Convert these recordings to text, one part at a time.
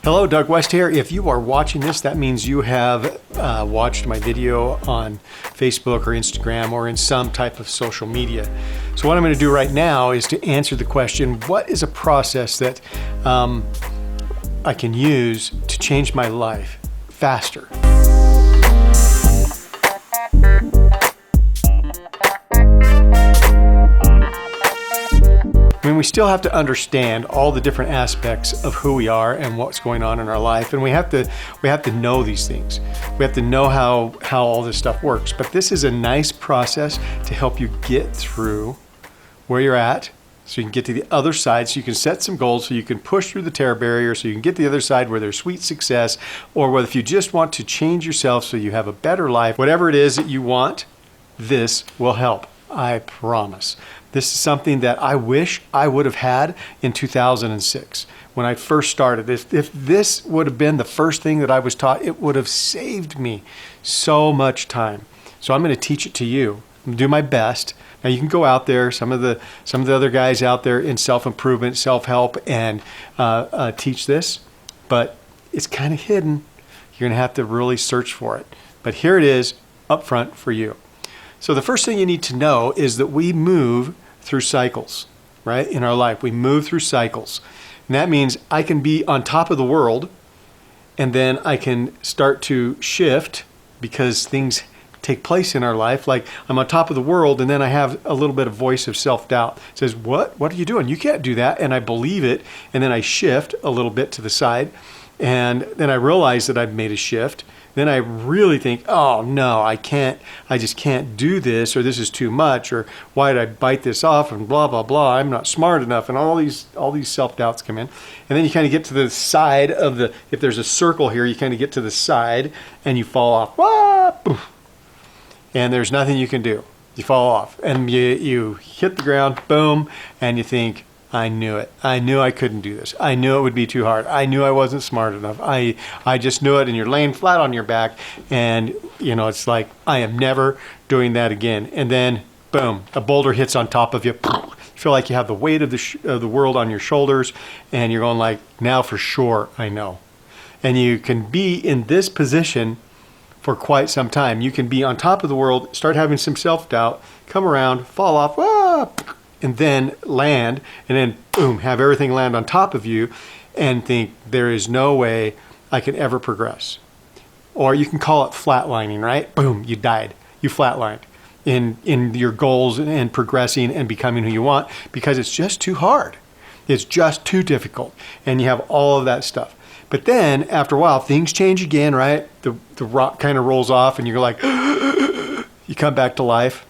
Hello, Doug West here. If you are watching this, that means you have watched my video on Facebook or Instagram or in some type of social media. So what I'm going to do right now is to answer the question, what is a process that I can use to change my life faster? I mean, we still have to understand all the different aspects of who we are and what's going on in our life, and we have to know these things. We have to know how all this stuff works. But this is a nice process to help you get through where you're at, so you can get to the other side, so you can set some goals, so you can push through the terror barrier, so you can get to the other side where there's sweet success, or whether if you just want to change yourself so you have a better life, whatever it is that you want, this will help. I promise. This is something that I wish I would have had in 2006 when I first started. If this would have been the first thing that I was taught, it would have saved me so much time. So I'm going to teach it to you. I'm going to do my best. Now you can go out there, some of the other guys out there in self-improvement, self-help, and teach this, but it's kind of hidden. You're going to have to really search for it. But here it is up front for you. So the first thing you need to know is that we move through cycles, right? In our life, we move through cycles. And that means I can be on top of the world, and then I can start to shift because things take place in our life. Like I'm on top of the world, and then I have a little bit of voice of self-doubt. It says, what are you doing? You can't do that. And I believe it. And then I shift a little bit to the side. And then I realize that I've made a shift. Then I really think, oh no, I just can't do this, or this is too much, or why did I bite this off, and blah, blah, blah, I'm not smart enough, and all these self-doubts come in. And then you kind of get to the side of if there's a circle here, you kind of get to the side, and you fall off, and there's nothing you can do. You fall off, and you hit the ground, boom, and you think, I knew it. I knew I couldn't do this. I knew it would be too hard. I knew I wasn't smart enough. I just knew it, and you're laying flat on your back, and it's like, I am never doing that again. And then, boom, a boulder hits on top of you. You feel like you have the weight of the world on your shoulders, and you're going like, now for sure, I know. And you can be in this position for quite some time. You can be on top of the world, start having some self-doubt, come around, fall off, and then land, and then boom, have everything land on top of you and think there is no way I can ever progress. Or you can call it flatlining, right? Boom, you died. You flatlined in your goals and progressing and becoming who you want because it's just too hard. It's just too difficult. And you have all of that stuff. But then after a while, things change again, right? The rock kind of rolls off and you're like, you come back to life.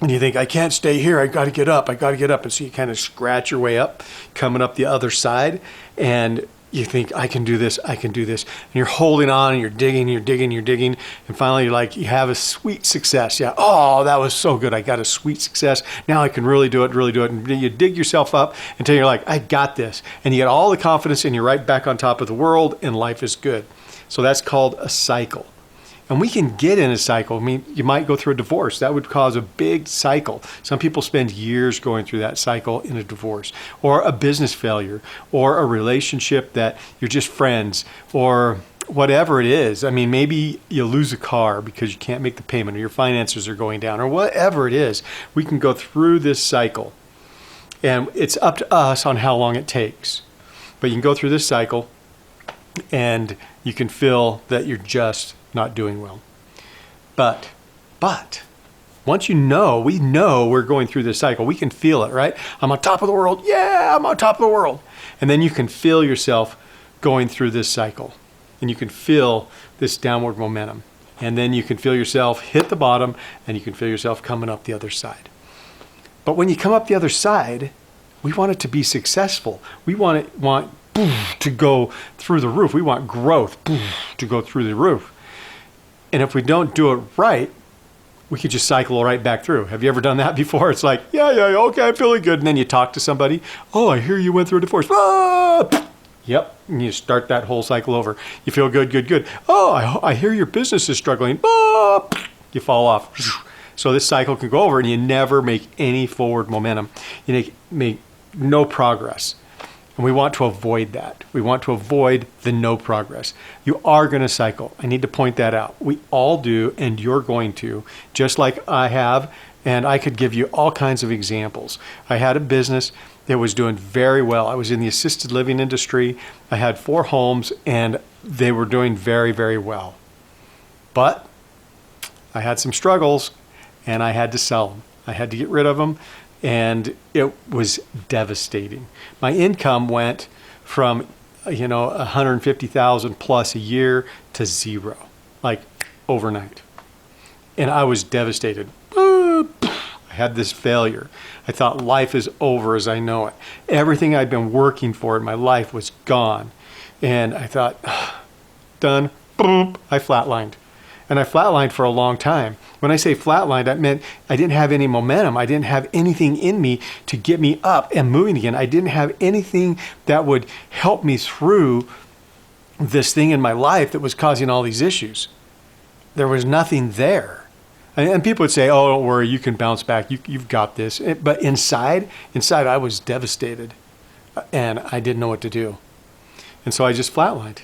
And you think, I can't stay here. I got to get up. And so you kind of scratch your way up, coming up the other side. And you think, I can do this. And you're holding on and you're digging. And finally, you have a sweet success. Yeah. Oh, that was so good. I got a sweet success. Now I can really do it. And you dig yourself up until you're like, I got this. And you get all the confidence and you're right back on top of the world and life is good. So that's called a cycle. And we can get in a cycle. I mean, you might go through a divorce. That would cause a big cycle. Some people spend years going through that cycle in a divorce, or a business failure, or a relationship that you're just friends, or whatever it is. I mean, maybe you lose a car because you can't make the payment, or your finances are going down, or whatever it is. We can go through this cycle. And it's up to us on how long it takes. But you can go through this cycle, and you can feel that you're just not doing well. But once we know we're going through this cycle, we can feel it, right? I'm on top of the world. Yeah, I'm on top of the world. And then you can feel yourself going through this cycle. And you can feel this downward momentum. And then you can feel yourself hit the bottom, and you can feel yourself coming up the other side. But when you come up the other side, we want it to be successful. We want to go through the roof. We want growth to go through the roof. And if we don't do it right, we could just cycle right back through. Have you ever done that before? It's like, yeah, okay, I'm feeling good. And then you talk to somebody. Oh, I hear you went through a divorce. Yep. And you start that whole cycle over. You feel good. Oh, I hear your business is struggling. You fall off. So this cycle can go over and you never make any forward momentum. You make no progress. And we want to avoid that. We want to avoid the no progress. You are going to cycle. I need to point that out. We all do, and you're going to, just like I have. And I could give you all kinds of examples. I had a business that was doing very well. I was in the assisted living industry. I had 4 homes, and they were doing very, very well. But I had some struggles, and I had to sell them. I had to get rid of them, and it was devastating. My income went from, $150,000 plus a year to zero, like overnight. And I was devastated. I had this failure. I thought life is over as I know it. Everything I'd been working for in my life was gone. And I thought, done. Boom. I flatlined. And I flatlined for a long time. When I say flatlined, that meant I didn't have any momentum. I didn't have anything in me to get me up and moving again. I didn't have anything that would help me through this thing in my life that was causing all these issues. There was nothing there. And people would say, oh, don't worry, you can bounce back. You've got this. But inside, I was devastated. And I didn't know what to do. And so I just flatlined.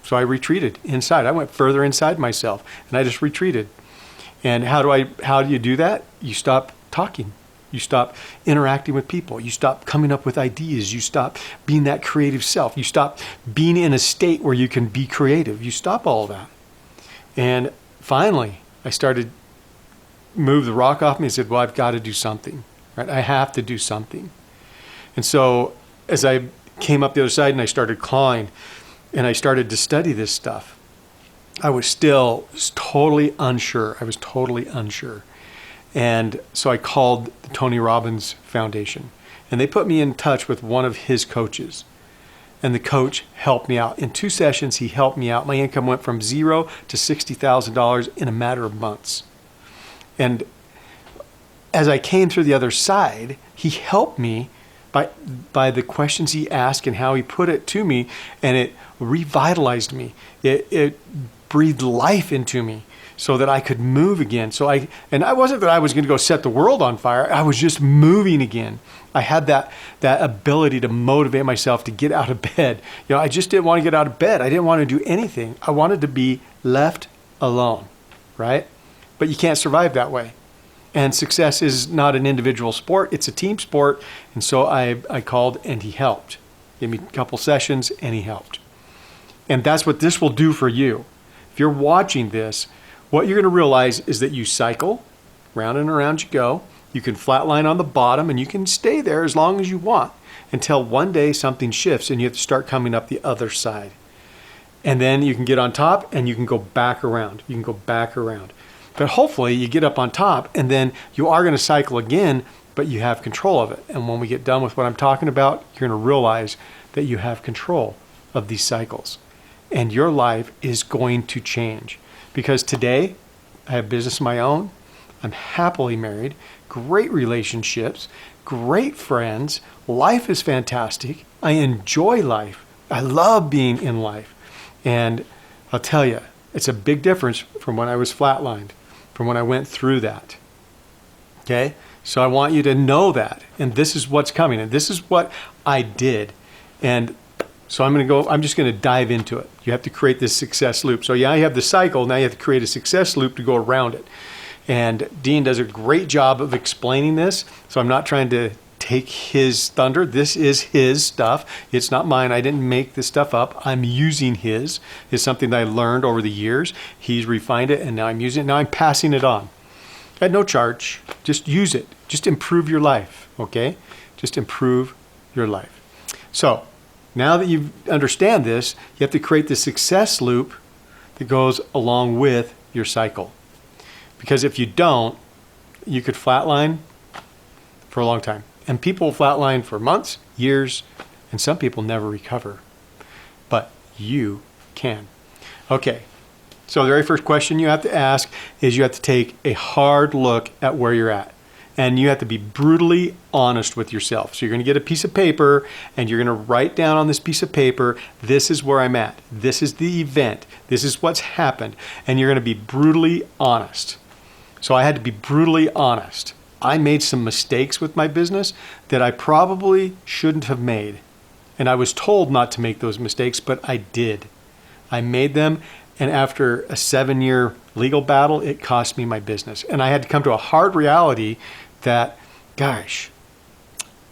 So I retreated inside. I went further inside myself, and I just retreated. And how do you do that? You stop talking. You stop interacting with people. You stop coming up with ideas. You stop being that creative self. You stop being in a state where you can be creative. You stop all that. And finally, I started move the rock off me and said, well, I've got to do something, right? I have to do something. And so as I came up the other side and I started clawing and I started to study this stuff, I was still totally unsure. I was totally unsure. And so I called the Tony Robbins Foundation, and they put me in touch with one of his coaches. And the coach helped me out. In 2 sessions, he helped me out. My income went from $0 to $60,000 in a matter of months. And as I came through the other side, he helped me by the questions he asked and how he put it to me, and it revitalized me. It breathed life into me so that I could move again. I wasn't that I was going to go set the world on fire. I was just moving again. I had that ability to motivate myself to get out of bed. I just didn't want to get out of bed. I didn't want to do anything. I wanted to be left alone, right? But you can't survive that way. And success is not an individual sport, it's a team sport. And so I called and he helped. Gave me a couple sessions and he helped. And that's what this will do for you. If you're watching this, what you're going to realize is that you cycle, round and around you go. You can flatline on the bottom and you can stay there as long as you want until one day something shifts and you have to start coming up the other side. And then you can get on top and you can go back around. You can go back around. But hopefully you get up on top and then you are going to cycle again, but you have control of it. And when we get done with what I'm talking about, you're going to realize that you have control of these cycles. And your life is going to change. Because today, I have business of my own. I'm happily married, great relationships, great friends. Life is fantastic. I enjoy life. I love being in life. And I'll tell you, it's a big difference from when I was flatlined, from when I went through that. Okay? So I want you to know that. And this is what's coming. And this is what I did. And so I'm just going to dive into it. You have to create this success loop. So yeah, you have the cycle. Now you have to create a success loop to go around it. And Dean does a great job of explaining this. So I'm not trying to take his thunder. This is his stuff. It's not mine. I didn't make this stuff up. I'm using his. It's something that I learned over the years. He's refined it and now I'm using it. Now I'm passing it on. At no charge. Just use it. Just improve your life. Okay? Just improve your life. So now that you understand this, you have to create the success loop that goes along with your cycle. Because if you don't, you could flatline for a long time. And people flatline for months, years, and some people never recover. But you can. Okay, so the very first question you have to ask is you have to take a hard look at where you're at. And you have to be brutally honest with yourself. So you're going to get a piece of paper and you're going to write down on this piece of paper, this is where I'm at. This is the event. This is what's happened. And you're going to be brutally honest. So I had to be brutally honest. I made some mistakes with my business that I probably shouldn't have made. And I was told not to make those mistakes, but I did. I made them, and after a 7-year legal battle, it cost me my business. And I had to come to a hard reality that, gosh,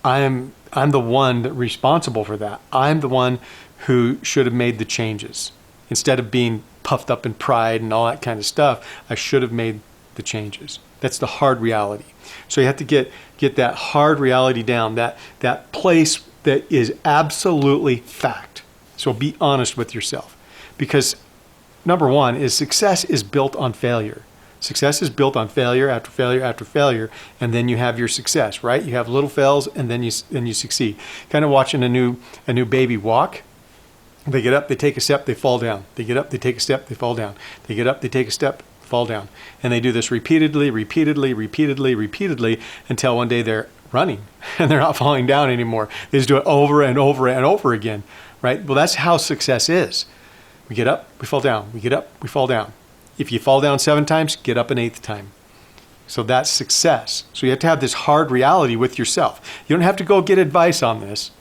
I'm the one that responsible for that. I'm the one who should have made the changes. Instead of being puffed up in pride and all that kind of stuff, I should have made the changes. That's the hard reality. So you have to get that hard reality down, that place that is absolutely fact. So be honest with yourself. Because number one is success is built on failure. Success is built on failure after failure after failure, and then you have your success, right? You have little fails, and then you succeed. Kind of watching a new baby walk. They get up, they take a step, they fall down. They get up, they take a step, they fall down. They get up, they take a step, fall down. And they do this repeatedly until one day they're running and they're not falling down anymore. They just do it over and over and over again, right? Well, that's how success is. We get up, we fall down. We get up, we fall down. If you fall down 7 times, get up an 8th time. So that's success. So you have to have this hard reality with yourself. You don't have to go get advice on this.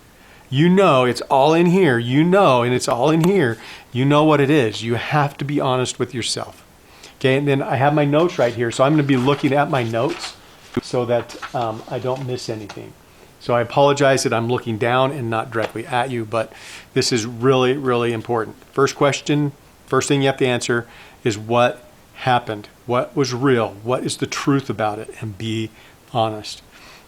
You know it's all in here. You know, and it's all in here. You know what it is. You have to be honest with yourself. Okay, and then I have my notes right here. So I'm going to be looking at my notes so that I don't miss anything. So I apologize that I'm looking down and not directly at you, but this is really, really important. First question, first thing you have to answer is what happened? What was real? What is the truth about it? And be honest.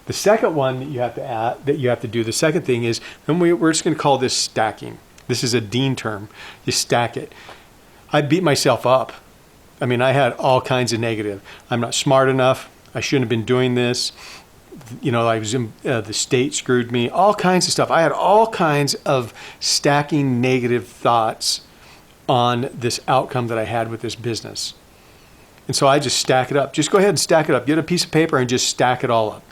The second one that you have to add, that you have to do, the second thing is, and we're just going to call this stacking. This is a Dean term. You stack it. I beat myself up. I mean, I had all kinds of negative. I'm not smart enough. I shouldn't have been doing this. You know, I was in, the state screwed me. All kinds of stuff. I had all kinds of stacking negative thoughts on this outcome that I had with this business. And so I just stack it up. Just go ahead and stack it up. Get a piece of paper and just stack it all up.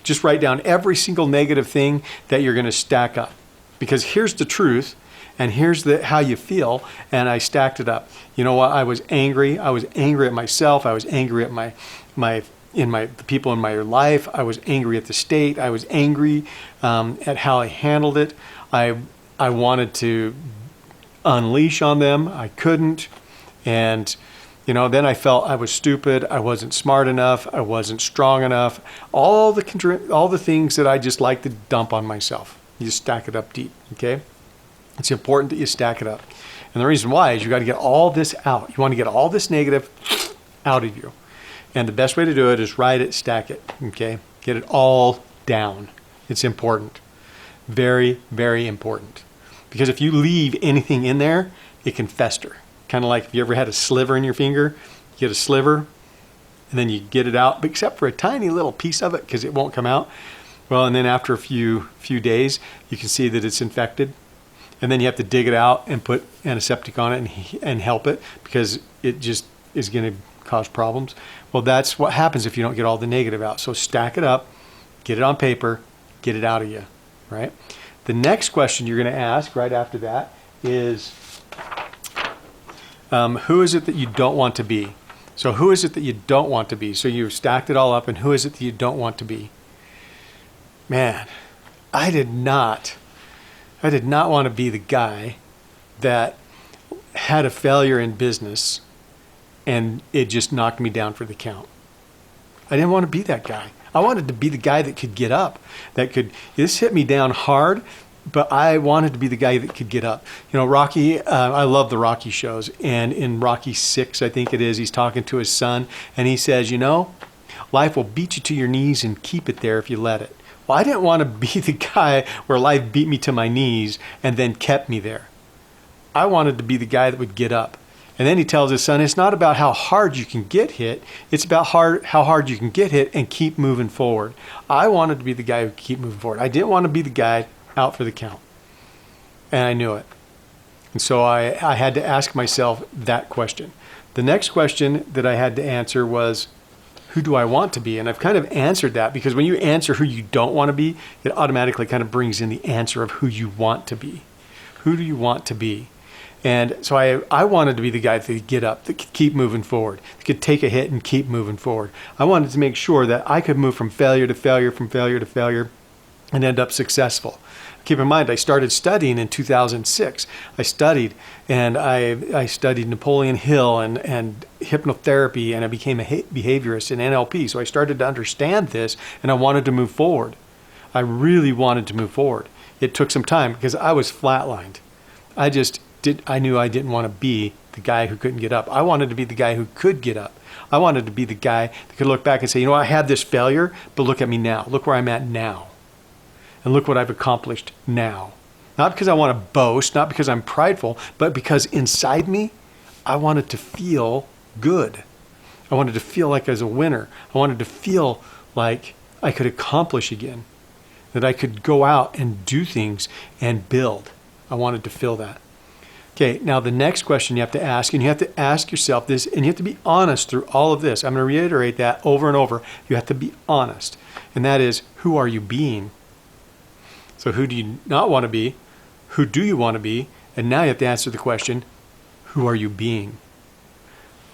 Just write down every single negative thing that you're going to stack up. Because here's the truth, and here's how you feel, and I stacked it up. You know what? I was angry. I was angry at myself. I was angry at the people in my life. I was angry at the state. I was angry at how I handled it. I wanted to unleash on them. I couldn't. And you know, then I felt I was stupid. I wasn't smart enough. I wasn't strong enough. All the things that I just like to dump on myself. You stack it up deep, okay? It's important that you stack it up. And the reason why is you got to get all this out. You want to get all this negative out of you. And the best way to do it is write it, stack it, okay? Get it all down. It's important. Very, very important. Because if you leave anything in there, it can fester. Kind of like if you ever had a sliver in your finger, you get a sliver and then you get it out, but except for a tiny little piece of it because it won't come out. Well, and then after a few days, you can see that it's infected. And then you have to dig it out and put antiseptic on it and help it because it just is going to cause problems. Well, that's what happens if you don't get all the negative out. So stack it up, get it on paper, get it out of you, right? The next question you're going to ask right after that is, who is it that you don't want to be? So who is it that you don't want to be? So you've stacked it all up, and who is it that you don't want to be? Man, I did not want to be the guy that had a failure in business and it just knocked me down for the count. I didn't want to be that guy. I wanted to be the guy that could get up, this hit me down hard, but I wanted to be the guy that could get up. You know, Rocky, I love the Rocky shows. And in Rocky 6, I think it is, he's talking to his son. And he says, you know, life will beat you to your knees and keep it there if you let it. Well, I didn't want to be the guy where life beat me to my knees and then kept me there. I wanted to be the guy that would get up. And then he tells his son, it's not about how hard you can get hit. It's about how hard you can get hit and keep moving forward. I wanted to be the guy who could keep moving forward. I didn't want to be the guy out for the count. And I knew it. And so I had to ask myself that question. The next question that I had to answer was, who do I want to be? And I've kind of answered that because when you answer who you don't want to be, it automatically kind of brings in the answer of who you want to be. Who do you want to be? And so I wanted to be the guy that could get up, that could keep moving forward, that could take a hit and keep moving forward. I wanted to make sure that I could move from failure to failure, from failure to failure, and end up successful. Keep in mind, I started studying in 2006. I studied, and I studied Napoleon Hill and hypnotherapy, and I became a behaviorist in NLP. So I started to understand this, and I wanted to move forward. I really wanted to move forward. It took some time because I was flatlined. I knew I didn't want to be the guy who couldn't get up. I wanted to be the guy who could get up. I wanted to be the guy that could look back and say, you know, I had this failure, but look at me now. Look where I'm at now. And look what I've accomplished now. Not because I want to boast, not because I'm prideful, but because inside me, I wanted to feel good. I wanted to feel like I was a winner. I wanted to feel like I could accomplish again, that I could go out and do things and build. I wanted to feel that. Okay, now the next question you have to ask, and you have to ask yourself this, and you have to be honest through all of this. I'm going to reiterate that over and over. You have to be honest, and that is, who are you being? So who do you not want to be? Who do you want to be? And now you have to answer the question, who are you being?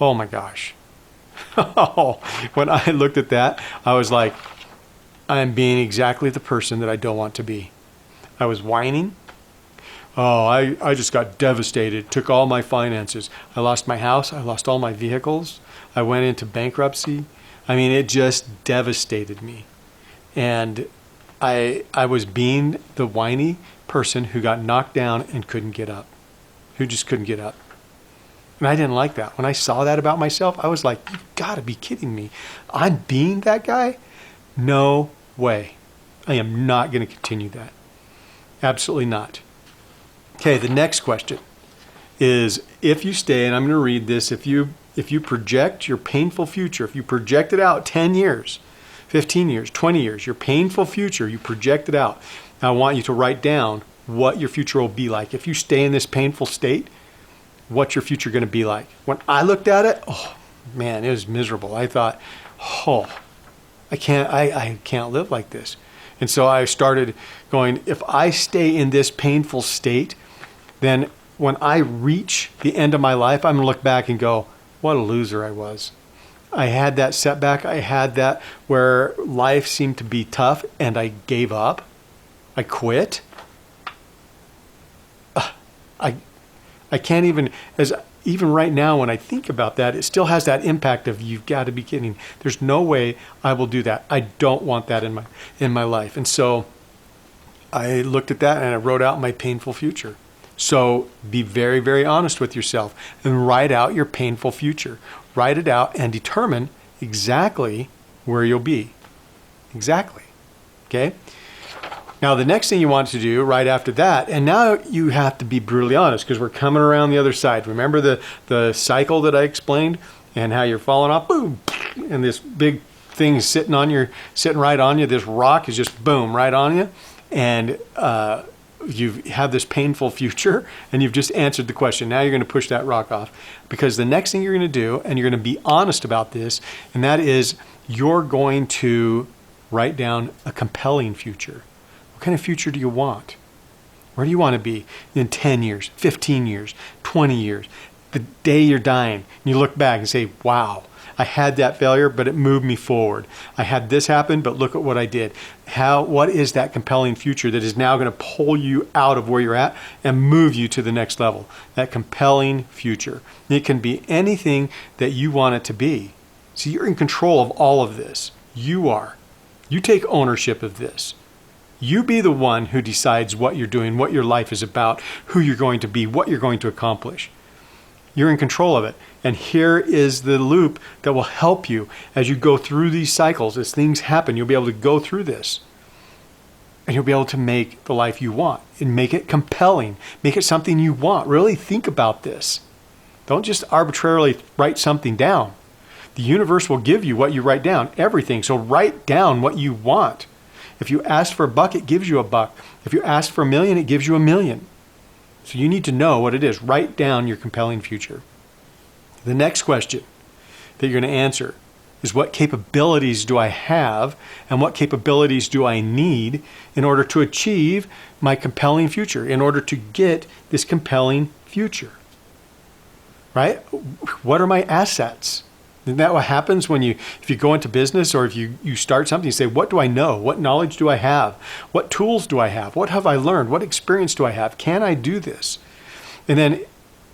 Oh my gosh. When I looked at that, I was like, I am being exactly the person that I don't want to be. I was whining. Oh, I just got devastated. Took all my finances. I lost my house. I lost all my vehicles. I went into bankruptcy. I mean, it just devastated me. And I was being the whiny person who got knocked down and couldn't get up, who just couldn't get up. And I didn't like that. When I saw that about myself, I was like, you've got to be kidding me. I'm being that guy? No way. I am not going to continue that. Absolutely not. Okay, the next question is, if you stay, and I'm going to read this, if you project your painful future, if you project it out 10 years, 15 years, 20 years, your painful future, you project it out. Now I want you to write down what your future will be like. If you stay in this painful state, what's your future going to be like? When I looked at it, oh man, it was miserable. I thought, oh, I can't live like this. And so I started going, if I stay in this painful state, then when I reach the end of my life, I'm going to look back and go, what a loser I was. I had that setback. I had that where life seemed to be tough and I gave up. I quit. I can't even right now when I think about that, it still has that impact of, you've got to be kidding. There's no way I will do that. I don't want that in my life. And so I looked at that and I wrote out my painful future. So be very, very honest with yourself and write out your painful future. Write it out and determine exactly where you'll be. Exactly. Okay? Now, the next thing you want to do right after that, and now you have to be brutally honest because we're coming around the other side. Remember the cycle that I explained and how you're falling off? Boom! And this big thing is sitting right on you. This rock is just boom, right on you. And you have this painful future and you've just answered the question. Now you're going to push that rock off because the next thing you're going to do, and you're going to be honest about this, and that is you're going to write down a compelling future. What kind of future do you want? Where do you want to be in 10 years, 15 years, 20 years? The day you're dying, and you look back and say, wow, I had that failure, but it moved me forward. I had this happen, but look at what I did. What is that compelling future that is now going to pull you out of where you're at and move you to the next level? That compelling future. It can be anything that you want it to be. So you're in control of all of this. You are. You take ownership of this. You be the one who decides what you're doing, what your life is about, who you're going to be, what you're going to accomplish. You're in control of it. And here is the loop that will help you as you go through these cycles. As things happen, you'll be able to go through this. And you'll be able to make the life you want and make it compelling. Make it something you want. Really think about this. Don't just arbitrarily write something down. The universe will give you what you write down, everything. So write down what you want. If you ask for $1, it gives you $1. If you ask for $1 million, it gives you $1 million. So you need to know what it is. Write down your compelling future. The next question that you're going to answer is, what capabilities do I have and what capabilities do I need in order to achieve my compelling future, in order to get this compelling future? Right? What are my assets? Isn't that what happens when if you go into business or if you start something, you say, what do I know? What knowledge do I have? What tools do I have? What have I learned? What experience do I have? Can I do this? And then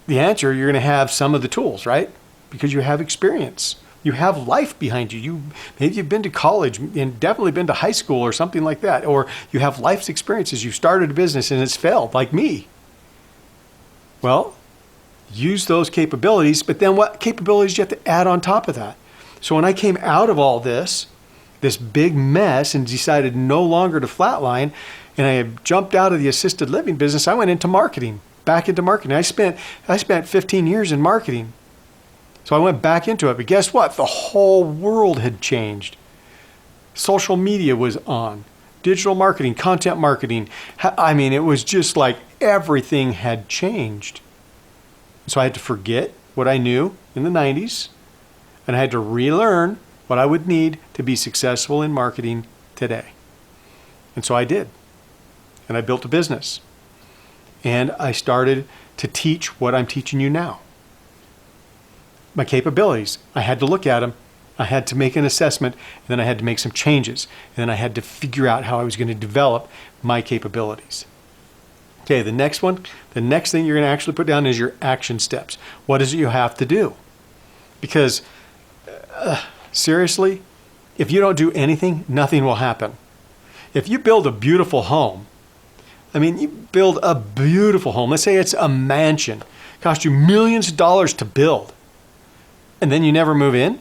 the answer, you're going to have some of the tools, right? Because you have experience. You have life behind you. Maybe you've been to college and definitely been to high school or something like that. Or you have life's experiences. You started a business and it's failed, like me. Well, use those capabilities, but then what capabilities do you have to add on top of that? So when I came out of all this big mess and decided no longer to flatline, and I jumped out of the assisted living business, I went into marketing, back into marketing. I spent 15 years in marketing. So I went back into it, but guess what? The whole world had changed. Social media was on, digital marketing, content marketing. I mean, it was just like everything had changed. So I had to forget what I knew in the 90s, and I had to relearn what I would need to be successful in marketing today. And so I did. And I built a business. And I started to teach what I'm teaching you now. My capabilities, I had to look at them. I had to make an assessment, and then I had to make some changes. And then I had to figure out how I was going to develop my capabilities. Okay, the next thing you're going to actually put down is your action steps. What is it you have to do? Because seriously, if you don't do anything, nothing will happen. If you build a beautiful home, you build a beautiful home. Let's say it's a mansion. It cost you millions of dollars to build. And then you never move in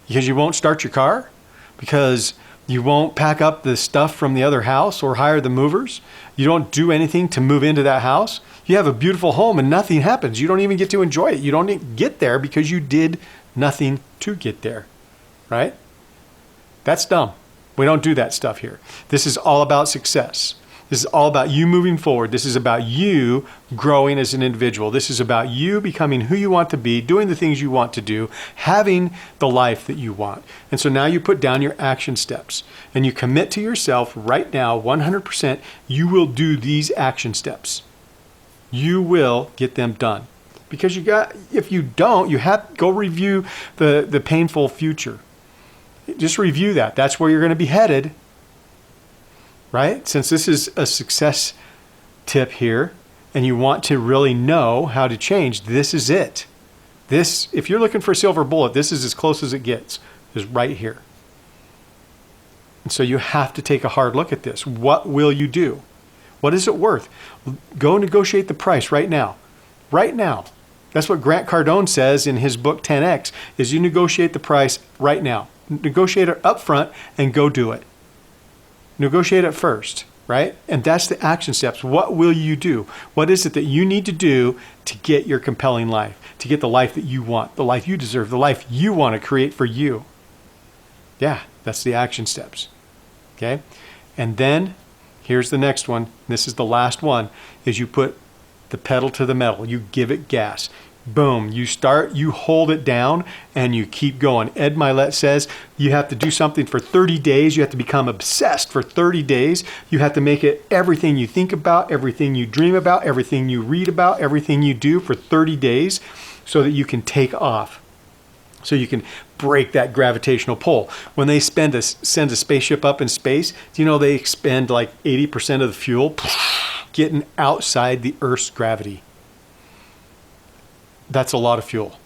because you won't start your car, because you won't pack up the stuff from the other house or hire the movers. You don't do anything to move into that house. You have a beautiful home and nothing happens. You don't even get to enjoy it. You don't get there because you did nothing to get there, right? That's dumb. We don't do that stuff here. This is all about success. This is all about you moving forward. This is about you growing as an individual. This is about you becoming who you want to be, doing the things you want to do, having the life that you want. And so now you put down your action steps and you commit to yourself right now, 100%, you will do these action steps. You will get them done. Because if you don't, you have to go review the painful future. Just review that. That's where you're going to be headed. Right? Since this is a success tip here and you want to really know how to change, this is it. If you're looking for a silver bullet, this is as close as it gets, is right here. And so you have to take a hard look at this. What will you do? What is it worth? Go negotiate the price right now. Right now. That's what Grant Cardone says in his book 10X, is you negotiate the price right now. Negotiate it up front and go do it. Negotiate it first, right? And that's the action steps. What will you do? What is it that you need to do to get your compelling life, to get the life that you want, the life you deserve, the life you want to create for you? Yeah, that's the action steps, okay? And then here's the next one. This is the last one, is you put the pedal to the metal. You give it gas. Boom, you hold it down and you keep going. Ed Milet says you have to do something for 30 days. You have to become obsessed for 30 days. You have to make it everything you think about, everything you dream about, everything you read about, everything you do for 30 days so that you can take off. So you can break that gravitational pull. When they send a spaceship up in space, do you know they expend like 80% of the fuel getting outside the Earth's gravity? That's a lot of fuel.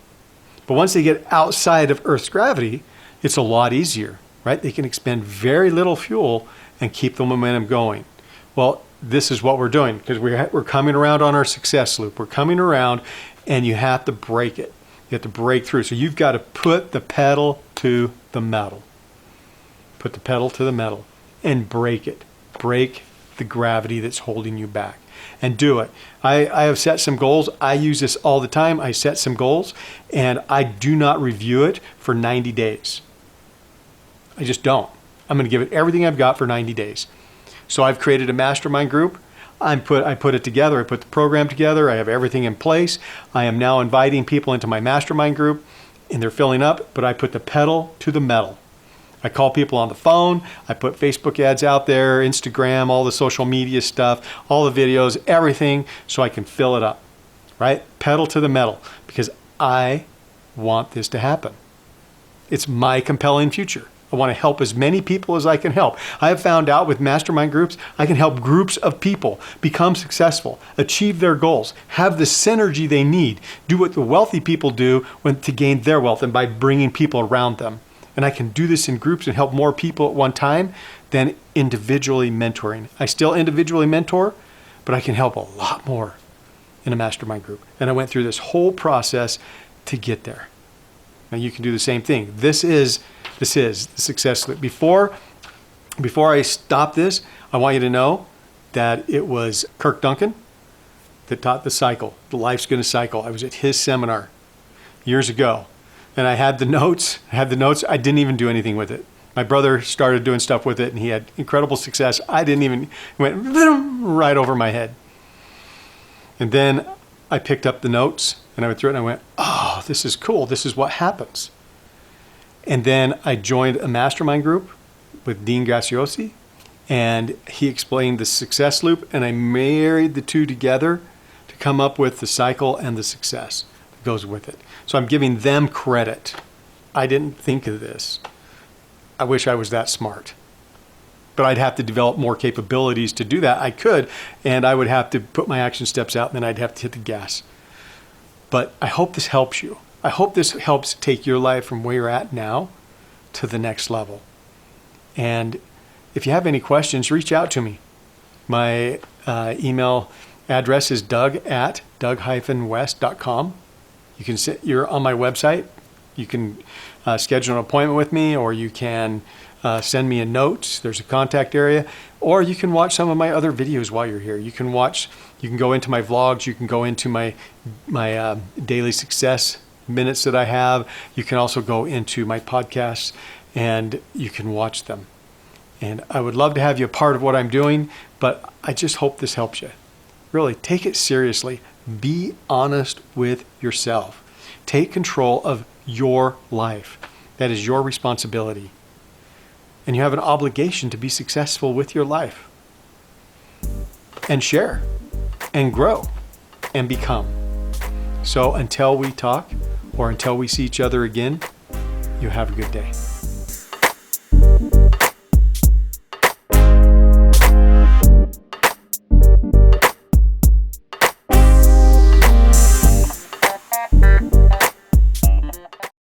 But once they get outside of Earth's gravity, it's a lot easier, right? They can expend very little fuel and keep the momentum going. Well, this is what we're doing, because we're coming around on our success loop. We're coming around and you have to break it. You have to break through. So you've got to put the pedal to the metal. Put the pedal to the metal and break it. Break the gravity that's holding you back. And do it. I have set some goals. I use this all the time. I set some goals and I do not review it for 90 days. I just don't. I'm going to give it everything I've got for 90 days. So I've created a mastermind group. I put it together. I put the program together. I have everything in place. I am now inviting people into my mastermind group and they're filling up, but I put the pedal to the metal. I call people on the phone. I put Facebook ads out there, Instagram, all the social media stuff, all the videos, everything, so I can fill it up, right? Pedal to the metal, because I want this to happen. It's my compelling future. I want to help as many people as I can help. I have found out with mastermind groups, I can help groups of people become successful, achieve their goals, have the synergy they need, do what the wealthy people do to gain their wealth, and by bringing people around them. And I can do this in groups and help more people at one time than individually mentoring. I still individually mentor, but I can help a lot more in a mastermind group. And I went through this whole process to get there. Now you can do the same thing. This is the success loop. Before I stop this, I want you to know that it was Kirk Duncan that taught the cycle. The Life's Gonna Cycle. I was at his seminar years ago, and I had the notes. I didn't even do anything with it. My brother started doing stuff with it, and he had incredible success. I didn't even, it went right over my head. And then I picked up the notes, and I went through it, and I went, oh, this is cool. This is what happens. And then I joined a mastermind group with Dean Graziosi, and he explained the success loop, and I married the two together to come up with the cycle and the success that goes with it. So I'm giving them credit. I didn't think of this. I wish I was that smart. But I'd have to develop more capabilities to do that. I could, and I would have to put my action steps out, and then I'd have to hit the gas. But I hope this helps you. I hope this helps take your life from where you're at now to the next level. And if you have any questions, reach out to me. My email address is doug@doug-west.com. You're on my website. You can schedule an appointment with me, or you can send me a note. There's a contact area, or you can watch some of my other videos while you're here. You can go into my vlogs. You can go into my daily success minutes that I have. You can also go into my podcasts, and you can watch them. And I would love to have you a part of what I'm doing, but I just hope this helps you. Really, take it seriously. Be honest with yourself. Take control of your life. That is your responsibility. And you have an obligation to be successful with your life. And share, and grow, and become. So until we talk, or until we see each other again, you have a good day.